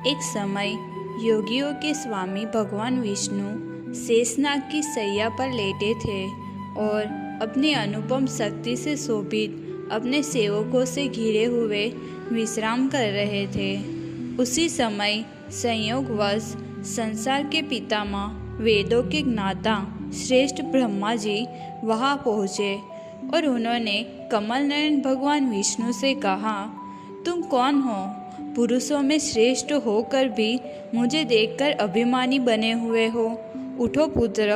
एक समय योगियों के स्वामी भगवान विष्णु शेषनाग की सैया पर लेटे थे और अपनी अनुपम शक्ति से शोभित अपने सेवकों से घिरे हुए विश्राम कर रहे थे। उसी समय संयोगवश संसार के पितामह वेदों के ज्ञाता श्रेष्ठ ब्रह्मा जी वहाँ पहुँचे और उन्होंने कमल नयन भगवान विष्णु से कहा, तुम कौन हो? पुरुषों में श्रेष्ठ होकर भी मुझे देखकर अभिमानी बने हुए हो। उठो पुत्र,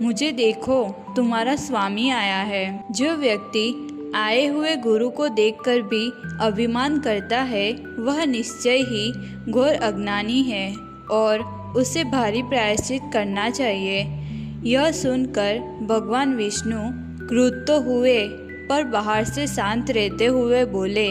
मुझे देखो, तुम्हारा स्वामी आया है। जो व्यक्ति आए हुए गुरु को देखकर भी अभिमान करता है वह निश्चय ही घोर अज्ञानी है और उसे भारी प्रायश्चित करना चाहिए। यह सुनकर भगवान विष्णु क्रुद्ध तो हुए पर बाहर से शांत रहते हुए बोले,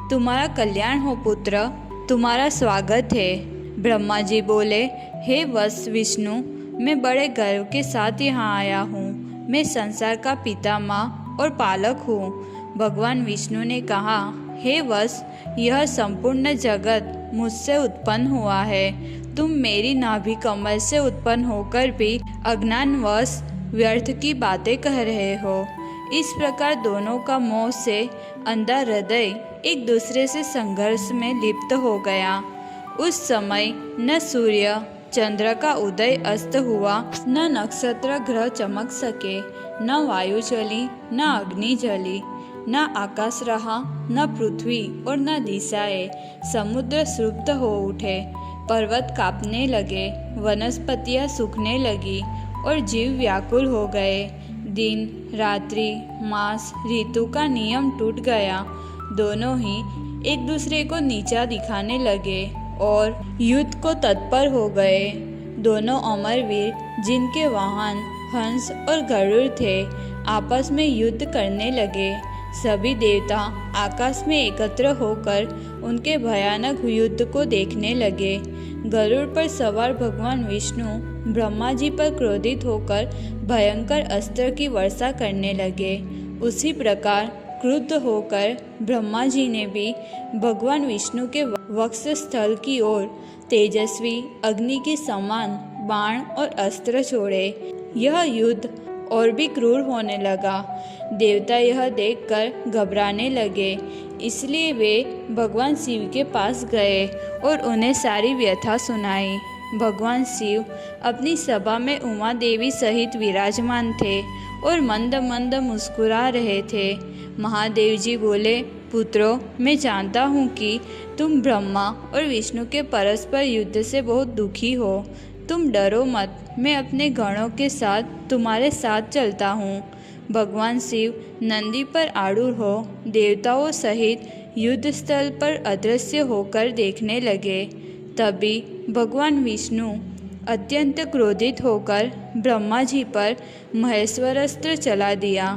तुम्हारा कल्याण हो पुत्र, तुम्हारा स्वागत है। ब्रह्मा जी बोले, हे वत्स विष्णु, मैं बड़े गर्व के साथ यहाँ आया हूँ। मैं संसार का पितामह और पालक हूँ। भगवान विष्णु ने कहा, हे वत्स, यह संपूर्ण जगत मुझसे उत्पन्न हुआ है। तुम मेरी नाभि कमल से उत्पन्न होकर भी अज्ञानवश व्यर्थ की बातें कह रहे हो। इस प्रकार दोनों का मोह से अंधा हृदय एक दूसरे से संघर्ष में लिप्त हो गया। उस समय न सूर्य चंद्र का उदय अस्त हुआ, न नक्षत्र ग्रह चमक सके, न वायु चली, न अग्नि जली, न आकाश रहा, न पृथ्वी और न दिशाएं। समुद्र सुप्त हो उठे, पर्वत कांपने लगे, वनस्पतियां सूखने लगी और जीव व्याकुल हो गए। दिन रात्रि मास ऋतु का नियम टूट गया। दोनों ही एक दूसरे को नीचा दिखाने लगे और युद्ध को तत्पर हो गए। दोनों अमरवीर जिनके वाहन हंस और गरुड़ थे आपस में युद्ध करने लगे। सभी देवता आकाश में एकत्र होकर उनके भयानक युद्ध को देखने लगे। गरुड़ पर सवार भगवान विष्णु ब्रह्मा जी पर क्रोधित होकर भयंकर अस्त्र की वर्षा करने लगे। उसी प्रकार क्रुद्ध होकर ब्रह्मा जी ने भी भगवान विष्णु के वक्ष स्थल की ओर तेजस्वी अग्नि के समान बाण और अस्त्र छोड़े। यह युद्ध और भी क्रूर होने लगा। देवता यह देखकर घबराने लगे, इसलिए वे भगवान शिव के पास गए और उन्हें सारी व्यथा सुनाई। भगवान शिव अपनी सभा में उमा देवी सहित विराजमान थे और मंद मंद मुस्कुरा रहे थे। महादेव जी बोले, पुत्रों, मैं जानता हूँ कि तुम ब्रह्मा और विष्णु के परस्पर युद्ध से बहुत दुखी हो। तुम डरो मत, मैं अपने गणों के साथ तुम्हारे साथ चलता हूँ। भगवान शिव नंदी पर आरूढ़ हो देवताओं सहित युद्ध स्थल पर अदृश्य होकर देखने लगे। तभी भगवान विष्णु अत्यंत क्रोधित होकर ब्रह्मा जी पर महेश्वरास्त्र चला दिया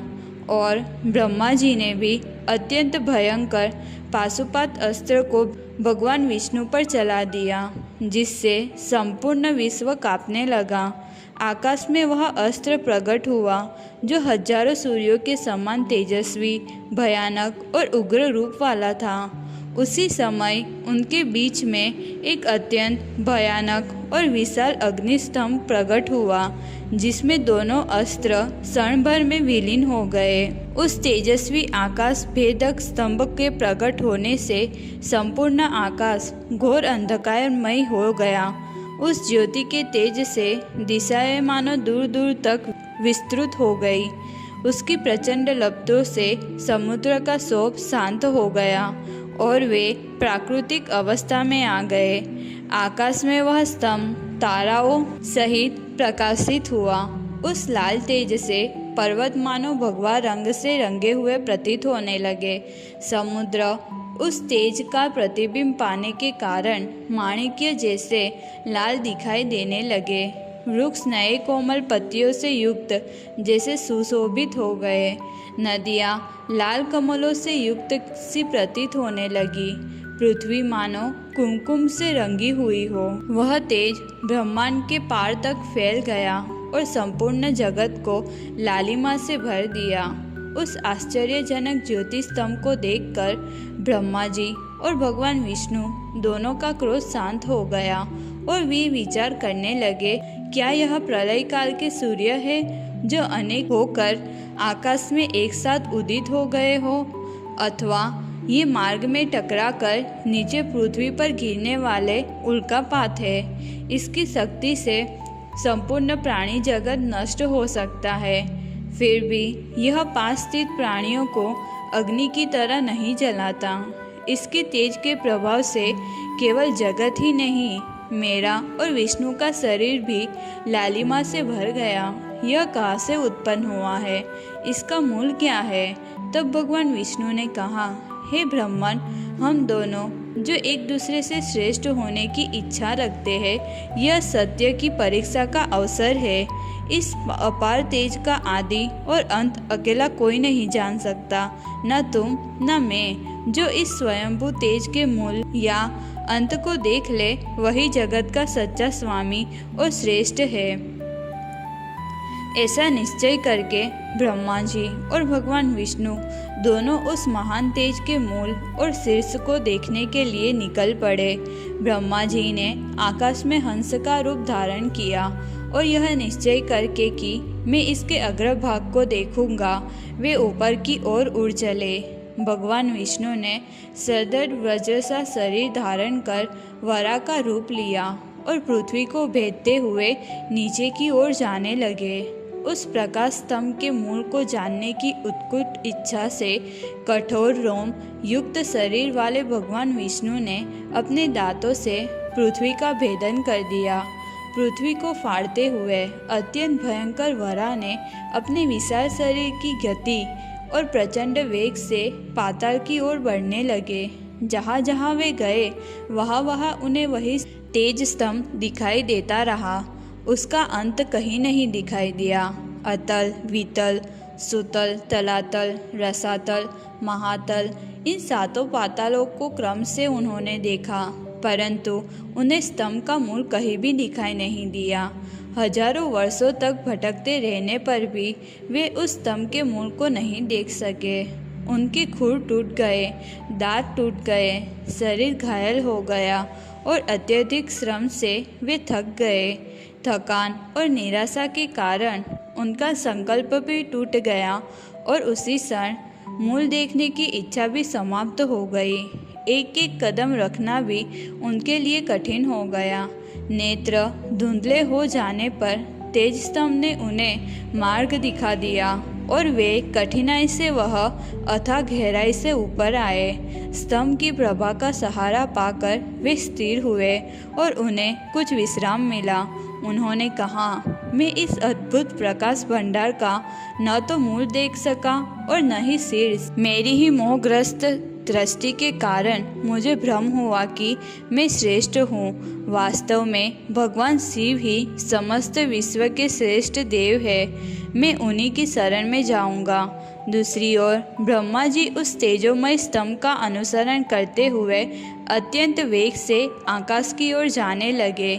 और ब्रह्मा जी ने भी अत्यंत भयंकर पाशुपात अस्त्र को भगवान विष्णु पर चला दिया, जिससे संपूर्ण विश्व कांपने लगा। आकाश में वह अस्त्र प्रकट हुआ जो हजारों सूर्यों के समान तेजस्वी, भयानक और उग्र रूप वाला था। उसी समय उनके बीच में एक अत्यंत भयानक और विशाल अग्निस्तंभ प्रकट हुआ, जिसमें दोनों अस्त्र क्षण भर में विलीन हो गए। उस तेजस्वी आकाश भेदक स्तंभ के प्रकट होने से संपूर्ण आकाश घोर अंधकारमय हो गया। उस ज्योति के तेज से दिशाएं मानो दूर दूर तक विस्तृत हो गई। उसकी प्रचंड लपटों से समुद्र का क्षोभ शांत हो गया और वे प्राकृतिक अवस्था में आ गए। आकाश में वह स्तंभ ताराओं सहित प्रकाशित हुआ। उस लाल तेज से पर्वत मानो भगवा रंग से रंगे हुए प्रतीत होने लगे। समुद्र उस तेज का प्रतिबिंब पाने के कारण माणिक्य जैसे लाल दिखाई देने लगे। वृक्ष नए कोमल पत्तियों से युक्त जैसे सुशोभित हो गए। नदियाँ लाल कमलों से युक्त सी प्रतीत होने लगी। पृथ्वी मानो कुमकुम से रंगी हुई हो। वह तेज ब्रह्मांड के पार तक फैल गया और संपूर्ण जगत को लालिमा से भर दिया। उस आश्चर्यजनक ज्योति स्तंभ को देखकर ब्रह्मा जी और भगवान विष्णु दोनों का क्रोध शांत हो गया और वे विचार करने लगे, क्या यह प्रलय काल के सूर्य है जो अनेक होकर आकाश में एक साथ उदित हो गए हो, अथवा ये मार्ग में टकराकर नीचे पृथ्वी पर गिरने वाले उल्कापात है। इसकी शक्ति से संपूर्ण प्राणी जगत नष्ट हो सकता है। फिर भी यह पास स्थित प्राणियों को अग्नि की तरह नहीं जलाता। इसके तेज के प्रभाव से केवल जगत ही नहीं, मेरा और विष्णु का शरीर भी लालिमा से भर गया। यह कहाँ से उत्पन्न हुआ है, इसका मूल क्या है? तब भगवान विष्णु ने कहा, हे ब्राह्मण, हम दोनों जो एक दूसरे से श्रेष्ठ होने की इच्छा रखते हैं, यह सत्य की परीक्षा का अवसर है। इस अपार तेज का आदि और अंत अकेला कोई नहीं जान सकता, न तुम न मैं। जो इस स्वयंभू तेज के मूल या अंत को देख ले, वही जगत का सच्चा स्वामी और श्रेष्ठ है। ऐसा निश्चय करके ब्रह्मा जी और भगवान विष्णु दोनों उस महान तेज के मूल और शीर्ष को देखने के लिए निकल पड़े। ब्रह्मा जी ने आकाश में हंस का रूप धारण किया और यह निश्चय करके कि मैं इसके अग्रभाग को देखूंगा, वे ऊपर की ओर उड़ चले। भगवान विष्णु ने सरदर वज्र सा शरीर धारण कर वरा का रूप लिया और पृथ्वी को भेदते हुए नीचे की ओर जाने लगे। उस प्रकाश स्तंभ के मूल को जानने की उत्कट इच्छा से कठोर रोम युक्त शरीर वाले भगवान विष्णु ने अपने दांतों से पृथ्वी का भेदन कर दिया। पृथ्वी को फाड़ते हुए अत्यंत भयंकर वरा ने अपने विशाल शरीर की गति और प्रचंड वेग से पाताल की ओर बढ़ने लगे। जहाँ जहाँ वे गए वहाँ वहाँ उन्हें वही तेज स्तंभ दिखाई देता रहा। उसका अंत कहीं नहीं दिखाई दिया। अतल, वितल, सुतल, तलातल, रसातल, महातल, इन सातों पातालों को क्रम से उन्होंने देखा, परंतु उन्हें स्तंभ का मूल कहीं भी दिखाई नहीं दिया। हजारों वर्षों तक भटकते रहने पर भी वे उस स्तंभ के मूल को नहीं देख सके। उनके खुर टूट गए, दांत टूट गए, शरीर घायल हो गया और अत्यधिक श्रम से वे थक गए। थकान और निराशा के कारण उनका संकल्प भी टूट गया और उसी क्षण मूल देखने की इच्छा भी समाप्त हो गई। एक एक कदम रखना भी उनके लिए कठिन हो गया। नेत्र धुंधले हो जाने पर तेज स्तंभ ने उन्हें मार्ग दिखा दिया और वे कठिनाई से वह अथाह गहराई से ऊपर आए। स्तंभ की प्रभा का सहारा पाकर वे स्थिर हुए और उन्हें कुछ विश्राम मिला। उन्होंने कहा, मैं इस अद्भुत प्रकाश भंडार का न तो मूल देख सका और न ही शीर्ष। मेरी ही मोहग्रस्त दृष्टि के कारण मुझे भ्रम हुआ कि मैं श्रेष्ठ हूँ। वास्तव में भगवान शिव ही समस्त विश्व के श्रेष्ठ देव है। मैं उन्हीं की शरण में जाऊंगा। दूसरी ओर ब्रह्मा जी उस तेजोमय स्तंभ का अनुसरण करते हुए अत्यंत वेग से आकाश की ओर जाने लगे।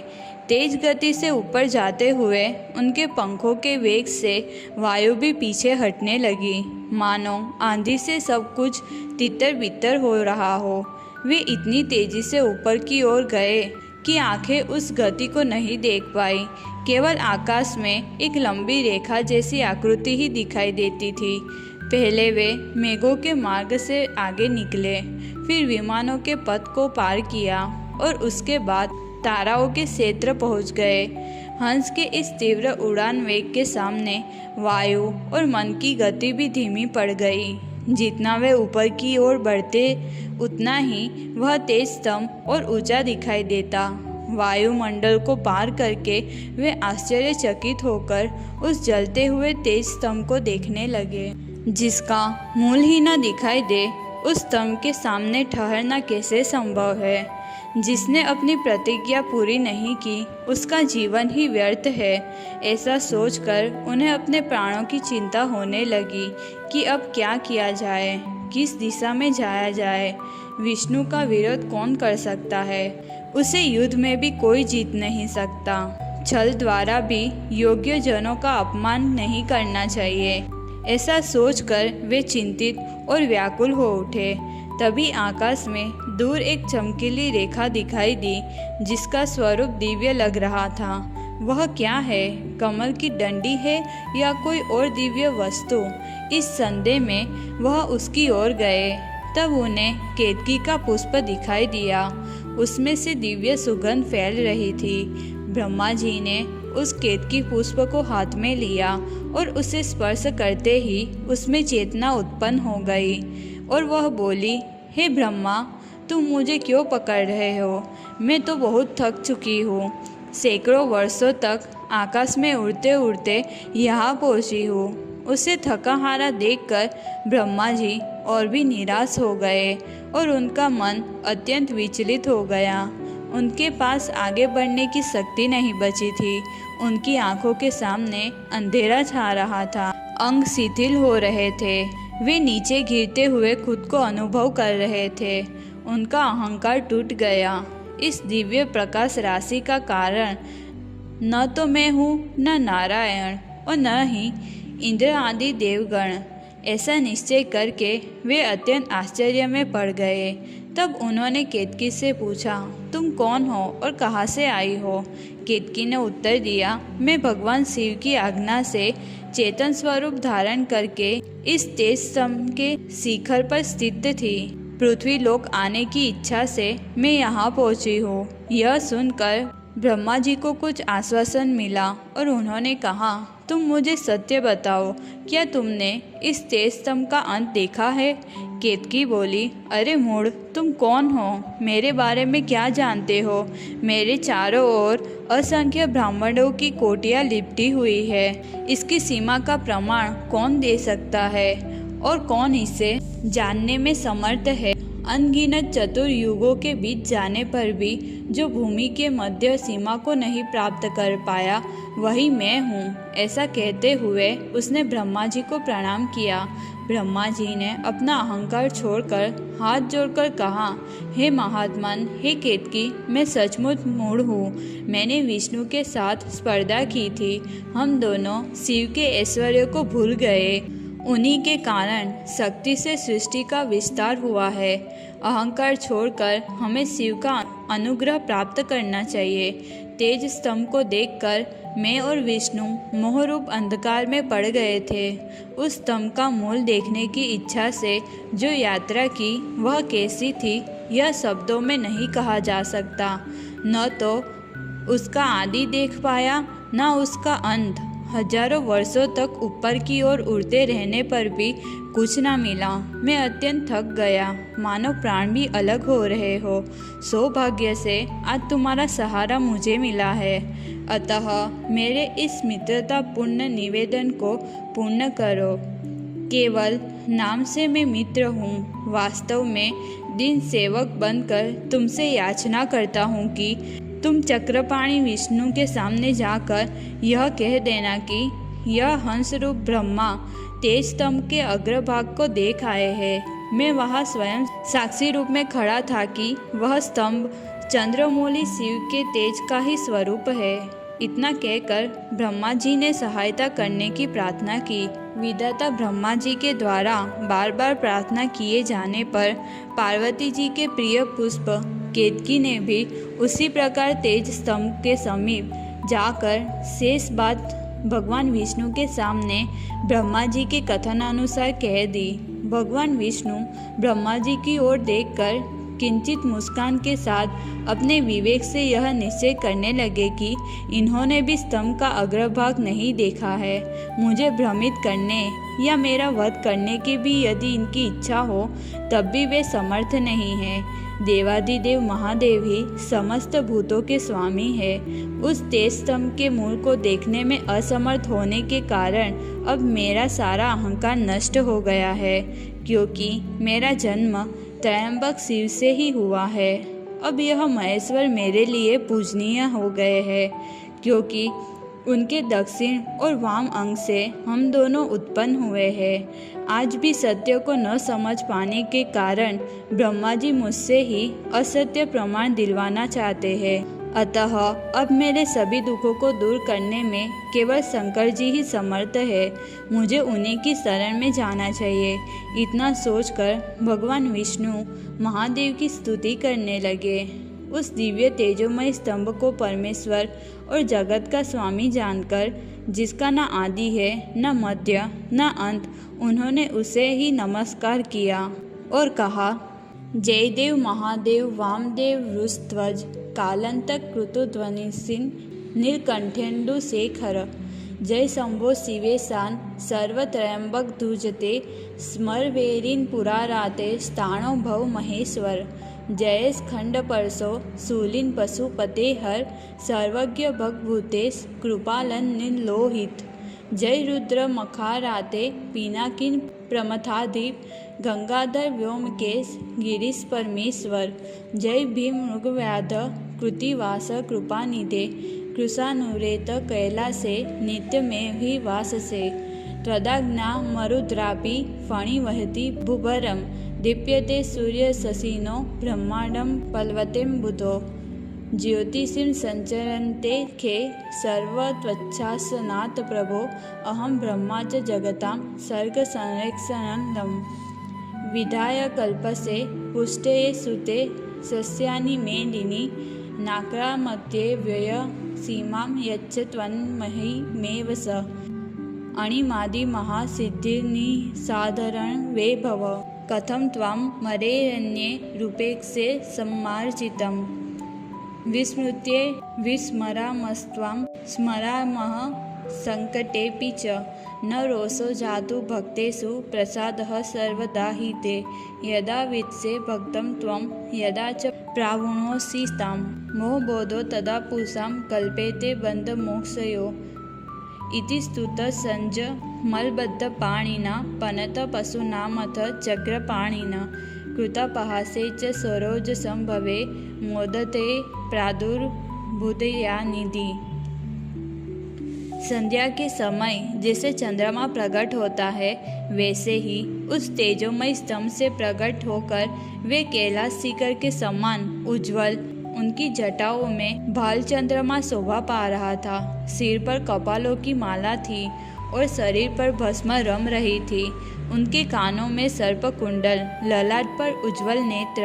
तेज गति से ऊपर जाते हुए उनके पंखों के वेग से वायु भी पीछे हटने लगी, मानो आंधी से सब कुछ तितर बितर हो रहा हो। वे इतनी तेजी से ऊपर की ओर गए कि आंखें उस गति को नहीं देख पाई। केवल आकाश में एक लंबी रेखा जैसी आकृति ही दिखाई देती थी। पहले वे मेघों के मार्ग से आगे निकले, फिर विमानों के पथ को पार किया और उसके बाद ताराओं के क्षेत्र पहुंच गए। हंस के इस तीव्र उड़ान वेग के सामने वायु और मन की गति भी धीमी पड़ गई। जितना वे ऊपर की ओर बढ़ते उतना ही वह तेज स्तंभ और ऊंचा दिखाई देता। वायुमंडल को पार करके वे आश्चर्यचकित होकर उस जलते हुए तेज स्तंभ को देखने लगे, जिसका मूल ही न दिखाई दे। उस स्तंभ के सामने ठहरना कैसे संभव है? जिसने अपनी प्रतिज्ञा पूरी नहीं की, उसका जीवन ही व्यर्थ है। ऐसा सोचकर उन्हें अपने प्राणों की चिंता होने लगी कि अब क्या किया जाए, किस दिशा में जाया जाए। विष्णु का विरोध कौन कर सकता है? उसे युद्ध में भी कोई जीत नहीं सकता। छल द्वारा भी योग्य जनों का अपमान नहीं करना चाहिए। ऐसा सोचकर वे चिंतित और व्याकुल हो उठे। तभी आकाश में दूर एक चमकीली रेखा दिखाई दी जिसका स्वरूप दिव्य लग रहा था। वह क्या है? कमल की डंडी है या कोई और दिव्य वस्तु? इस संदेह में वह उसकी ओर गए। तब उन्हें केतकी का पुष्प दिखाई दिया। उसमें से दिव्य सुगंध फैल रही थी। ब्रह्मा जी ने उस केतकी पुष्प को हाथ में लिया और उसे स्पर्श करते ही उसमें चेतना उत्पन्न हो गई और वह बोली, हे ब्रह्मा, तुम मुझे क्यों पकड़ रहे हो? मैं तो बहुत थक चुकी हूँ। सैकड़ों वर्षों तक आकाश में उड़ते उड़ते यहाँ पहुँची हूँ। उसे थका हारा देखकर ब्रह्मा जी और भी निराश हो गए और उनका मन अत्यंत विचलित हो गया। उनके पास आगे बढ़ने की शक्ति नहीं बची थी। उनकी आंखों के सामने अंधेरा छा रहा था। अंग शिथिल हो रहे थे। वे नीचे गिरते हुए खुद को अनुभव कर रहे थे। उनका अहंकार टूट गया। इस दिव्य प्रकाश राशि का कारण न तो मैं हूँ, न नारायण और न ही इंद्र आदि देवगण। ऐसा निश्चय करके वे अत्यंत आश्चर्य में पड़ गए। तब उन्होंने केतकी से पूछा, तुम कौन हो और कहाँ से आई हो? केतकी ने उत्तर दिया, मैं भगवान शिव की आज्ञा से चेतन स्वरूप धारण करके इस तेज स्तंभ के शिखर पर स्थित थी। पृथ्वी लोक आने की इच्छा से मैं यहाँ पहुँची हूँ। यह सुनकर ब्रह्मा जी को कुछ आश्वासन मिला और उन्होंने कहा, तुम मुझे सत्य बताओ, क्या तुमने इस तेज स्तंभ का अंत देखा है? केतकी बोली, अरे मूढ़, तुम कौन हो? मेरे बारे में क्या जानते हो? मेरे चारों ओर असंख्य ब्राह्मणों की कोटियाँ लिपटी हुई है। इसकी सीमा का प्रमाण कौन दे सकता है और कौन इसे जानने में समर्थ है? अनगिनत चतुर्युगों के बीच जाने पर भी जो भूमि के मध्य सीमा को नहीं प्राप्त कर पाया, वही मैं हूँ। ऐसा कहते हुए उसने ब्रह्मा जी को प्रणाम किया। ब्रह्मा जी ने अपना अहंकार छोड़कर हाथ जोड़कर कहा, हे महात्मन, हे केतकी, मैं सचमुच मूढ़ हूँ। मैंने विष्णु के साथ स्पर्धा की थी। हम दोनों शिव के ऐश्वर्य को भूल गए। उन्हीं के कारण शक्ति से सृष्टि का विस्तार हुआ है। अहंकार छोड़कर हमें शिव का अनुग्रह प्राप्त करना चाहिए। तेज स्तंभ को देखकर मैं और विष्णु मोहरूप अंधकार में पड़ गए थे। उस स्तंभ का मूल देखने की इच्छा से जो यात्रा की, वह कैसी थी, यह शब्दों में नहीं कहा जा सकता। न तो उसका आदि देख पाया, न उसका अंत। हजारों वर्षों तक ऊपर की ओर उड़ते रहने पर भी कुछ न मिला। मैं अत्यंत थक गया, मानो प्राण भी अलग हो रहे हो। सौभाग्य से आज तुम्हारा सहारा मुझे मिला है, अतः मेरे इस मित्रतापूर्ण निवेदन को पूर्ण करो। केवल नाम से मैं मित्र हूँ, वास्तव में दिन सेवक बनकर तुमसे याचना करता हूँ कि तुम चक्रपाणी विष्णु के सामने जाकर यह कह देना कि यह हंस रूप ब्रह्मा तेज स्तंभ के अग्रभाग को देख आए हैं। मैं वहाँ स्वयं साक्षी रूप में खड़ा था कि वह स्तंभ चंद्रमौली शिव के तेज का ही स्वरूप है। इतना कहकर ब्रह्मा जी ने सहायता करने की प्रार्थना की। विधाता ब्रह्मा जी के द्वारा बार बार प्रार्थना किए जाने पर पार्वती जी के प्रिय पुष्प केतकी ने भी उसी प्रकार तेज स्तंभ के समीप जाकर शेष बात भगवान विष्णु के सामने ब्रह्मा जी के कथनानुसार कह दी। भगवान विष्णु ब्रह्मा जी की ओर देखकर किंचित मुस्कान के साथ अपने विवेक से यह निश्चय करने लगे कि इन्होंने भी स्तंभ का अग्रभाग नहीं देखा है। मुझे भ्रमित करने या मेरा वध करने की भी यदि इनकी इच्छा हो, तब भी वे समर्थ नहीं हैं। देवादिदेव महादेव ही समस्त भूतों के स्वामी है। उस तेज स्तंभ के मूल को देखने में असमर्थ होने के कारण अब मेरा सारा अहंकार नष्ट हो गया है, क्योंकि मेरा जन्म त्रयंबक शिव से ही हुआ है। अब यह महेश्वर मेरे लिए पूजनीय हो गए हैं, क्योंकि उनके दक्षिण और वाम अंग से हम दोनों उत्पन्न हुए हैं। आज भी सत्य को न समझ पाने के कारण ब्रह्मा जी मुझसे ही असत्य प्रमाण दिलवाना चाहते हैं। अतः अब मेरे सभी दुखों को दूर करने में केवल शंकर जी ही समर्थ है। मुझे उन्हीं की शरण में जाना चाहिए। इतना सोचकर भगवान विष्णु महादेव की स्तुति करने लगे। उस दिव्य तेजोमय स्तंभ को परमेश्वर और जगत का स्वामी जानकर, जिसका न आदि है, न मध्य, न अंत, उन्होंने उसे ही नमस्कार किया और कहा, जय देव महादेव वामदेव वृषध्वज कालांतक कृतध्वनिसिन नीलकंठेन्दु शेखर, जय शंभो शिवेशान सर्वत्रयंबक धुजते स्मरवेरिन पुराराते स्थाणो भव महेश्वर, जय खंड परसो शूलिन पशुपते हर सर्वज्ञ भगभूतेश कृपालन निर्लोहित, जय रुद्र मखाराते पिनाकिन प्रमथाधिप गंगाधर व्योमकेश गिरीश परमेश्वर, जय भीम मृगव्याध कृतिवास कृपानिधे कृशानुरेत कैलासे नित्य में भी वास से, त्वदाज्ञा मरुद्रापि फणिवहति भूभरम दीप्यते सूर्य शशिनो ब्रह्मांडम पल्वतेम्बुधो, ज्योतिषिं संचरन्ते खे सर्वत्वच्छासनात् प्रभो अहं ब्रह्मा च जगतां सर्गसंरक्षणं विधाय कल्पसे पुष्टे सुते सस्यानि मेदिनी नाक्रामत्ये व्यय सीमां यच्च त्वन्महिमेव स अणिमादि महासिद्धिनिसाधारण वे भव कथं त्वां मरेरन्ये रूपेक्षे सम्मार्जितम् विस्मृत्ये विस्मरामस्त्वां स्मरामः संकटेऽपि च न रोषो जातु भक्तेषु प्रसादः सर्वदा हि ते यदा वित्से भक्तं त्वं यदा च प्रावृणोषि तां मोहबोधो तदा पुंसां कल्पेते बन्धमोक्षयो इति स्तुतः संज मलबद्धपाणिना पनतपशूनामथ चक्रपाणिना कृतापहासे च सरोजसंभवे मोदते प्रादुर्भूतया निधि। संध्या के समय जैसे चंद्रमा प्रकट होता है, वैसे ही उस तेजोमय स्तंभ से प्रकट होकर वे कैलाश शिखर के समान उज्ज्वल, उनकी जटाओं में भाल चंद्रमा शोभा पा रहा था। सिर पर कपालों की माला थी और शरीर पर भस्म रम रही थी। उनके कानों में सर्प कुंडल, ललाट पर उज्ज्वल नेत्र,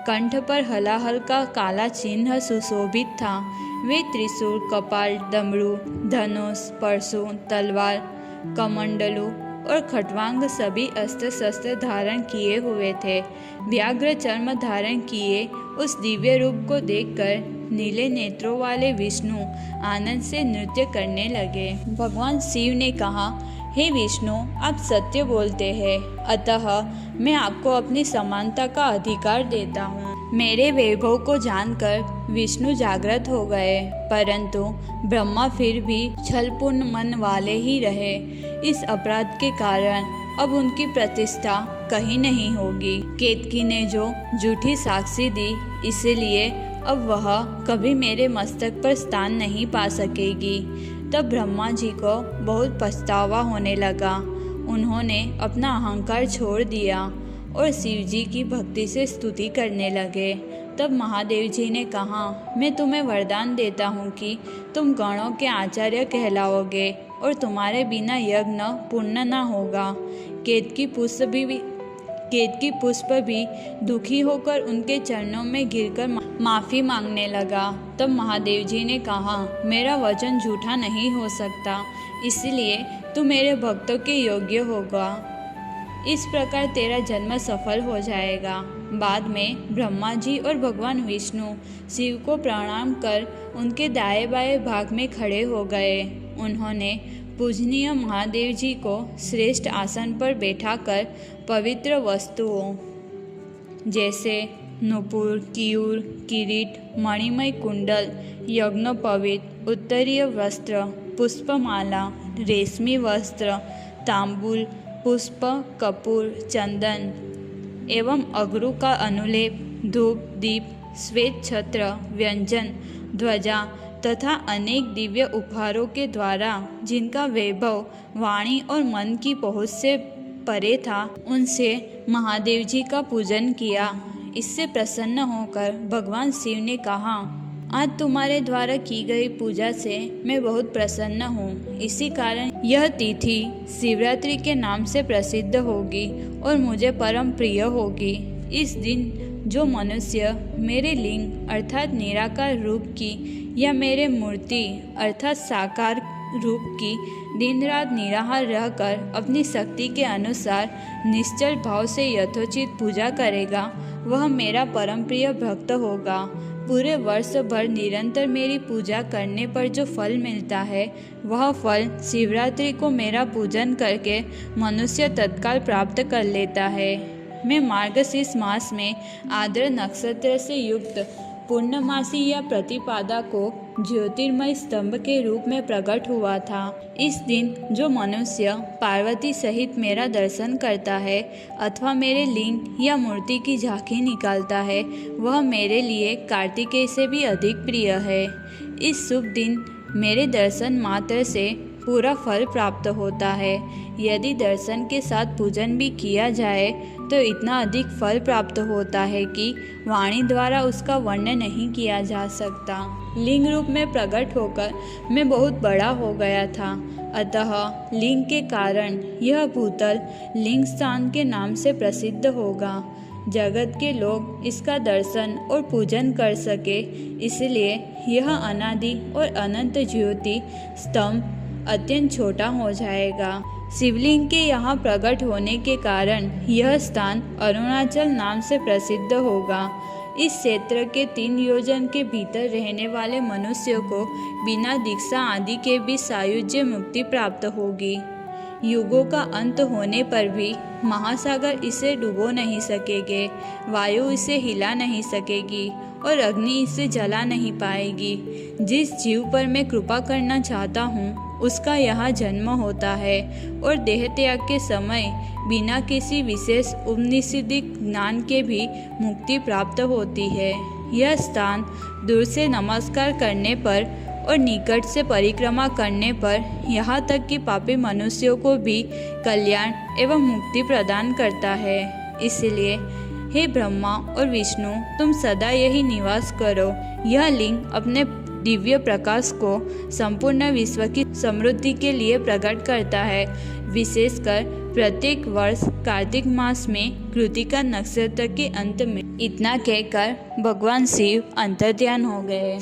कंठ पर हलाहल का काला चिन्ह सुशोभित था। वे त्रिशूल, कपाल, डमरू, धनुष, परशु, तलवार, कमंडलू और खट्वांग सभी अस्त्र शस्त्र धारण किए हुए थे। व्याघ्र चर्म धारण किए उस दिव्य रूप को देखकर नीले नेत्रों वाले विष्णु आनंद से नृत्य करने लगे। भगवान शिव ने कहा, हे विष्णु, आप सत्य बोलते हैं, अतः मैं आपको अपनी समानता का अधिकार देता हूँ। मेरे वैभव को जानकर विष्णु जागृत हो गए, परंतु ब्रह्मा फिर भी छलपूर्ण मन वाले ही रहे। इस अपराध के कारण अब उनकी प्रतिष्ठा कहीं नहीं होगी। केतकी ने जो झूठी साक्षी दी, इसलिए अब वह कभी मेरे मस्तक पर स्थान नहीं पा सकेगी। तब ब्रह्मा जी को बहुत पछतावा होने लगा। उन्होंने अपना अहंकार छोड़ दिया और शिव जी की भक्ति से स्तुति करने लगे। तब महादेव जी ने कहा, मैं तुम्हें वरदान देता हूँ कि तुम गणों के आचार्य कहलाओगे और तुम्हारे बिना यज्ञ पूर्ण न होगा। केतकी पुष्प भी दुखी होकर उनके चरणों में गिरकर माफ़ी मांगने लगा। तब महादेव जी ने कहा, मेरा वचन झूठा नहीं हो सकता, इसलिए तू मेरे भक्तों के योग्य होगा। इस प्रकार तेरा जन्म सफल हो जाएगा। बाद में ब्रह्मा जी और भगवान विष्णु शिव को प्रणाम कर उनके दाएं बाएं भाग में खड़े हो गए। उन्होंने पूजनीय महादेव जी को श्रेष्ठ आसन पर बैठाकर पवित्र वस्तुओं जैसे नुपुर, कियूर, किरीट, मणिमय कुंडल, यज्ञोपवीत, उत्तरीय वस्त्र, पुष्पमाला, रेशमी वस्त्र, तांबूल, पुष्प, कपूर, चंदन एवं अगरू का अनुलेप, धूप, दीप, श्वेत छत्र, व्यंजन, ध्वजा तथा अनेक दिव्य उपहारों के द्वारा जिनका वैभव वाणी और मन की पहुँच से परे था, उनसे महादेव जी का पूजन किया। इससे प्रसन्न होकर भगवान शिव ने कहा, आज तुम्हारे द्वारा की गई पूजा से मैं बहुत प्रसन्न हूँ। इसी कारण यह तिथि शिवरात्रि के नाम से प्रसिद्ध होगी और मुझे परम प्रिय होगी। इस दिन जो मनुष्य मेरे लिंग अर्थात निराकार रूप की या मेरे मूर्ति अर्थात साकार रूप की दिन रात निराहार रहकर अपनी शक्ति के अनुसार निश्चल भाव से यथोचित पूजा करेगा, वह मेरा परम प्रिय भक्त होगा। पूरे वर्ष भर निरंतर मेरी पूजा करने पर जो फल मिलता है, वह फल शिवरात्रि को मेरा पूजन करके मनुष्य तत्काल प्राप्त कर लेता है। मैं मार्गशीर्ष मास में आद्र नक्षत्र से युक्त पूर्णमासी या प्रतिपादा को ज्योतिर्मय स्तंभ के रूप में प्रकट हुआ था। इस दिन जो मनुष्य पार्वती सहित मेरा दर्शन करता है अथवा मेरे लिंग या मूर्ति की झांकी निकालता है, वह मेरे लिए कार्तिकेय से भी अधिक प्रिय है। इस शुभ दिन मेरे दर्शन मात्र से पूरा फल प्राप्त होता है। यदि दर्शन के साथ पूजन भी किया जाए तो इतना अधिक फल प्राप्त होता है कि वाणी द्वारा उसका वर्णन नहीं किया जा सकता। लिंग रूप में प्रकट होकर मैं बहुत बड़ा हो गया था, अतः लिंग के कारण यह भूतल लिंग स्थान के नाम से प्रसिद्ध होगा। जगत के लोग इसका दर्शन और पूजन कर सके, इसलिए यह अनादि और अनंत ज्योति स्तंभ अत्यंत छोटा हो जाएगा। शिवलिंग के यहाँ प्रकट होने के कारण यह स्थान अरुणाचल नाम से प्रसिद्ध होगा। इस क्षेत्र के 3 योजन के भीतर रहने वाले मनुष्यों को बिना दीक्षा आदि के भी सायुज्य मुक्ति प्राप्त होगी। युगों का अंत होने पर भी महासागर इसे डुबो नहीं सकेंगे, वायु इसे हिला नहीं सकेगी और अग्नि इसे जला नहीं पाएगी। जिस जीव पर मैं कृपा करना चाहता हूँ उसका यहाँ जन्म होता है और देह त्याग के समय बिना किसी विशेष उपनिषदिक ज्ञान के भी मुक्ति प्राप्त होती है। यह स्थान दूर से नमस्कार करने पर और निकट से परिक्रमा करने पर यहाँ तक कि पापी मनुष्यों को भी कल्याण एवं मुक्ति प्रदान करता है। इसलिए हे ब्रह्मा और विष्णु, तुम सदा यही निवास करो। यह लिंग अपने दिव्य प्रकाश को संपूर्ण विश्व की समृद्धि के लिए प्रकट करता है। विशेषकर प्रत्येक वर्ष कार्तिक मास में कृतिका नक्षत्र के अंत में। इतना कहकर भगवान शिव अंतर्ध्यान हो गए।